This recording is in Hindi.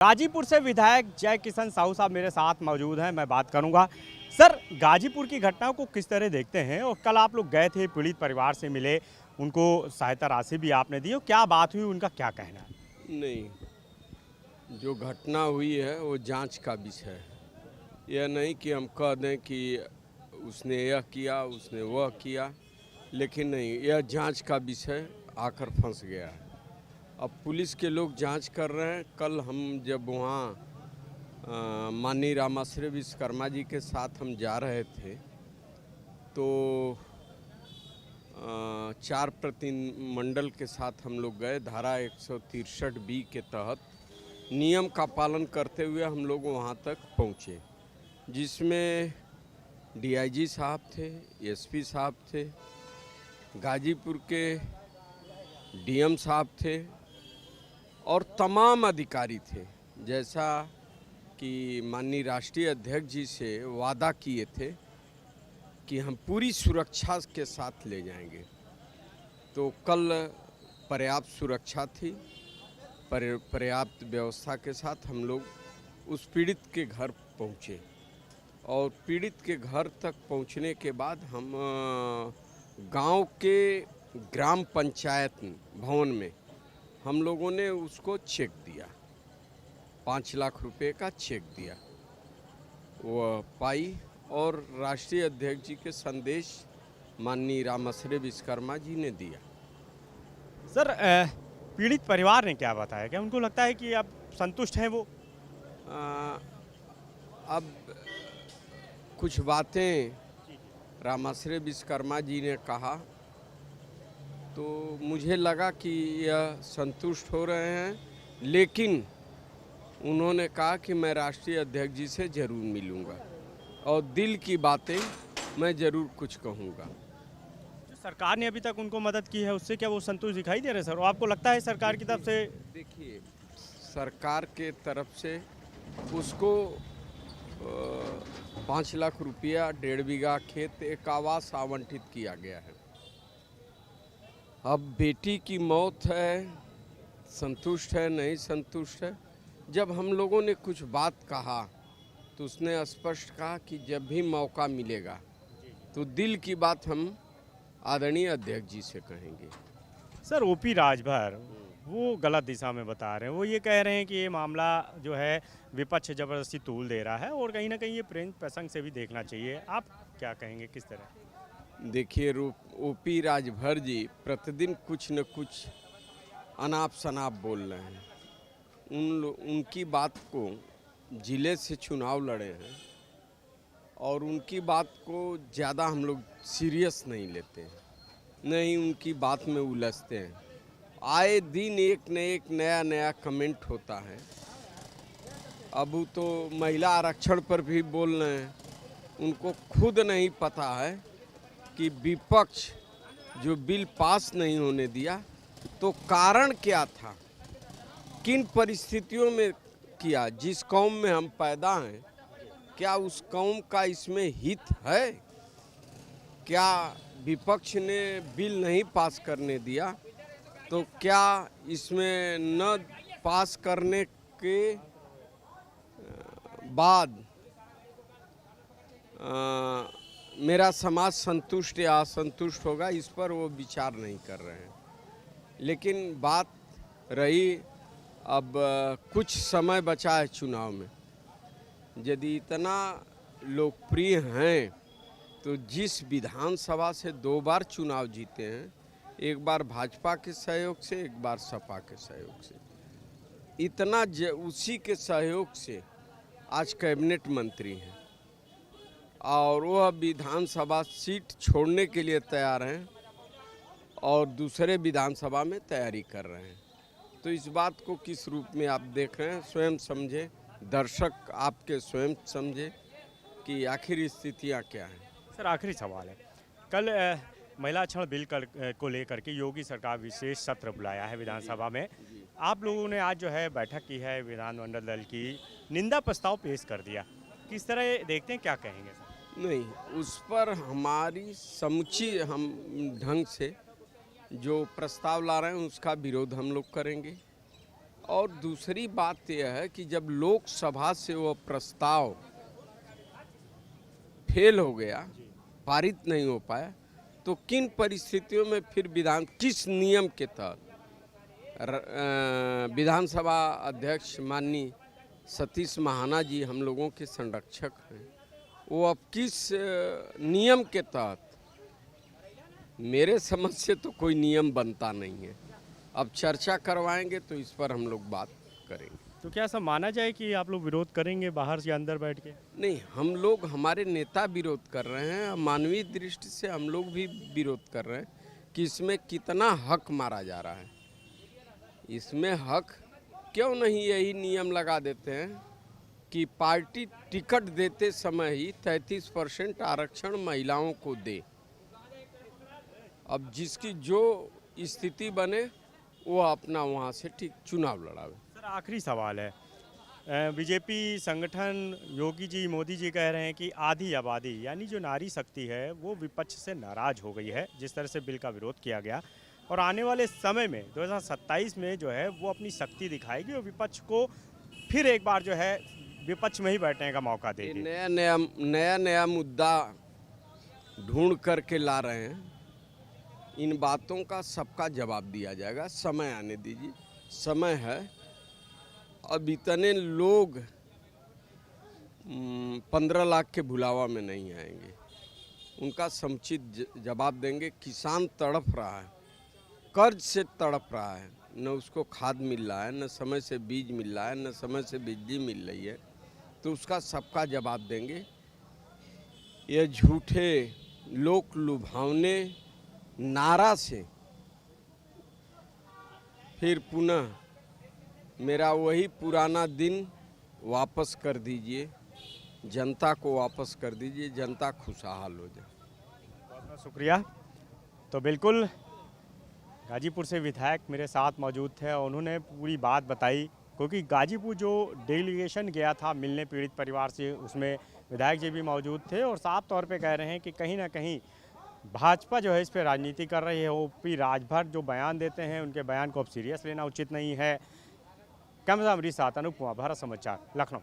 गाजीपुर से विधायक जय किशन साहू साहब मेरे साथ मौजूद हैं। मैं बात करूंगा। सर, गाजीपुर की घटनाओं को किस तरह देखते हैं? और कल आप लोग गए थे, पीड़ित परिवार से मिले, उनको सहायता राशि भी आपने दी, और क्या बात हुई, उनका क्या कहना है? नहीं, जो घटना हुई है वो जांच का विषय है। यह नहीं कि हम कह दें कि उसने यह किया, उसने वह किया, लेकिन नहीं, यह जांच का विषय आकर फंस गया है। अब पुलिस के लोग जांच कर रहे हैं। कल हम जब वहाँ माननीय रामाश्रय विश्वकर्मा जी के साथ हम जा रहे थे तो 4 प्रतिनिधिमंडल के साथ हम लोग गए। धारा 163B के तहत नियम का पालन करते हुए हम लोग वहाँ तक पहुँचे, जिसमें DIG साहब थे, SP साहब थे, गाजीपुर के DM साहब थे और तमाम अधिकारी थे। जैसा कि माननीय राष्ट्रीय अध्यक्ष जी से वादा किए थे कि हम पूरी सुरक्षा के साथ ले जाएंगे, तो कल पर्याप्त सुरक्षा थी। पर्याप्त व्यवस्था के साथ हम लोग उस पीड़ित के घर पहुँचे और पीड़ित के घर तक पहुँचने के बाद हम गांव के ग्राम पंचायत भवन में हम लोगों ने उसको चेक दिया, 5 लाख रुपए का चेक दिया, वह पाई। और राष्ट्रीय अध्यक्ष जी के संदेश माननीय रामाश्रय विश्वकर्मा जी ने दिया। सर, पीड़ित परिवार ने क्या बताया? क्या उनको लगता है कि अब संतुष्ट हैं वो? अब कुछ बातें रामाश्रय विश्वकर्मा जी ने कहा तो मुझे लगा कि यह संतुष्ट हो रहे हैं, लेकिन उन्होंने कहा कि मैं राष्ट्रीय अध्यक्ष जी से ज़रूर मिलूंगा और दिल की बातें मैं ज़रूर कुछ कहूँगा। सरकार ने अभी तक उनको मदद की है, उससे क्या वो संतुष्ट दिखाई दे रहे सर? और आपको लगता है सरकार की तरफ से? देखिए, सरकार के तरफ से उसको 5 लाख रुपया, 1.5 बीघा खेत, एक आवास आवंटित किया गया है। अब बेटी की मौत है, संतुष्ट है नहीं संतुष्ट है। जब हम लोगों ने कुछ बात कहा तो उसने स्पष्ट कहा कि जब भी मौका मिलेगा तो दिल की बात हम आदरणीय अध्यक्ष जी से कहेंगे। सर, OP राजभर वो गलत दिशा में बता रहे हैं। वो ये कह रहे हैं कि ये मामला जो है विपक्ष जबरदस्ती तूल दे रहा है और कहीं ना कहीं ये प्रेम प्रसंग से भी देखना चाहिए। आप क्या कहेंगे, किस तरह? देखिए, OP राजभर जी प्रतिदिन कुछ न कुछ अनाप शनाप बोल रहे हैं। उनकी बात को, जिले से चुनाव लड़े हैं और उनकी बात को ज़्यादा हम लोग सीरियस नहीं लेते हैं, नहीं उनकी बात में उलझते हैं। आए दिन एक न एक नया कमेंट होता है। अब वो तो महिला आरक्षण पर भी बोल रहे हैं। उनको खुद नहीं पता है कि विपक्ष जो बिल पास नहीं होने दिया तो कारण क्या था, किन परिस्थितियों में किया। जिस कौम में हम पैदा हैं, क्या उस कौम का इसमें हित है? क्या विपक्ष ने बिल नहीं पास करने दिया तो क्या इसमें न पास करने के बाद मेरा समाज संतुष्ट या असंतुष्ट होगा, इस पर वो विचार नहीं कर रहे हैं। लेकिन बात रही, अब कुछ समय बचा है चुनाव में। यदि इतना लोकप्रिय हैं तो जिस विधानसभा से 2 बार चुनाव जीते हैं, एक बार भाजपा के सहयोग से, एक बार सपा के सहयोग से, इतना उसी के सहयोग से आज कैबिनेट मंत्री हैं और वह विधानसभा सीट छोड़ने के लिए तैयार हैं और दूसरे विधानसभा में तैयारी कर रहे हैं। तो इस बात को किस रूप में आप देख रहे हैं, स्वयं समझे, दर्शक आपके स्वयं समझे कि आखिर स्थितियाँ क्या हैं। सर, आखिरी सवाल है। कल महिला आरक्षण बिल को लेकर के योगी सरकार विशेष सत्र बुलाया है विधानसभा में। आप लोगों ने आज जो है बैठक की है, विधानमंडल दल की निंदा प्रस्ताव पेश कर दिया। किस तरह देखते हैं, क्या कहेंगे सर? नहीं, उस पर हमारी समुची हम ढंग से जो प्रस्ताव ला रहे हैं उसका विरोध हम लोग करेंगे और दूसरी बात यह है कि जब लोकसभा से वह प्रस्ताव फेल हो गया, पारित नहीं हो पाया, तो किन परिस्थितियों में फिर किस नियम के तहत विधानसभा अध्यक्ष माननीय सतीश महाना जी हम लोगों के संरक्षक हैं, वो अब किस नियम के तहत, मेरे समझ से तो कोई नियम बनता नहीं है। अब चर्चा करवाएंगे तो इस पर हम लोग बात करेंगे। तो क्या ऐसा माना जाए कि आप लोग विरोध करेंगे बाहर से अंदर बैठ के? नहीं, हम लोग, हमारे नेता विरोध कर रहे हैं, मानवीय दृष्टि से हम लोग भी विरोध कर रहे हैं कि इसमें कितना हक मारा जा रहा है। इसमें हक क्यों नहीं यही नियम लगा देते हैं कि पार्टी टिकट देते समय ही 33% आरक्षण महिलाओं को दे। अब जिसकी जो स्थिति बने वो अपना वहाँ से ठीक चुनाव लड़ावे। सर, आखिरी सवाल है, बीजेपी संगठन योगी जी, मोदी जी कह रहे हैं कि आधी आबादी यानी जो नारी शक्ति है वो विपक्ष से नाराज हो गई है जिस तरह से बिल का विरोध किया गया, और आने वाले समय में 2027 में जो है वो अपनी शक्ति दिखाएगी और विपक्ष को फिर एक बार जो है विपक्ष में ही बैठने का मौका देगी। नया मुद्दा ढूंढ करके ला रहे हैं। इन बातों का सबका जवाब दिया जाएगा, समय आने दीजिए, समय है। अब इतने लोग 15 लाख के भुलावा में नहीं आएंगे, उनका समुचित जवाब देंगे। किसान तड़प रहा है, कर्ज से तड़प रहा है, न उसको खाद मिल रहा है, न समय से बीज मिल रहा है, न समय से बिजली मिल रही है, तो उसका सबका जवाब देंगे। ये झूठे लोक लुभावने नारा से फिर पुनः मेरा वही पुराना दिन वापस कर दीजिए, जनता को वापस कर दीजिए, जनता खुशहाल हो जाए। बहुत बहुत शुक्रिया। तो बिल्कुल गाजीपुर से विधायक मेरे साथ मौजूद थे और उन्होंने पूरी बात बताई, क्योंकि गाजीपुर जो डेलीगेशन गया था मिलने पीड़ित परिवार से, उसमें विधायक जी भी मौजूद थे और साफ तौर पे कह रहे हैं कि कहीं ना कहीं भाजपा जो है इस पर राजनीति कर रही है। ओपी राजभर जो बयान देते हैं उनके बयान को अब सीरियस लेना उचित नहीं है। कैमरा अमरीश साथ अनुप कुमार, भारत समाचार, लखनऊ।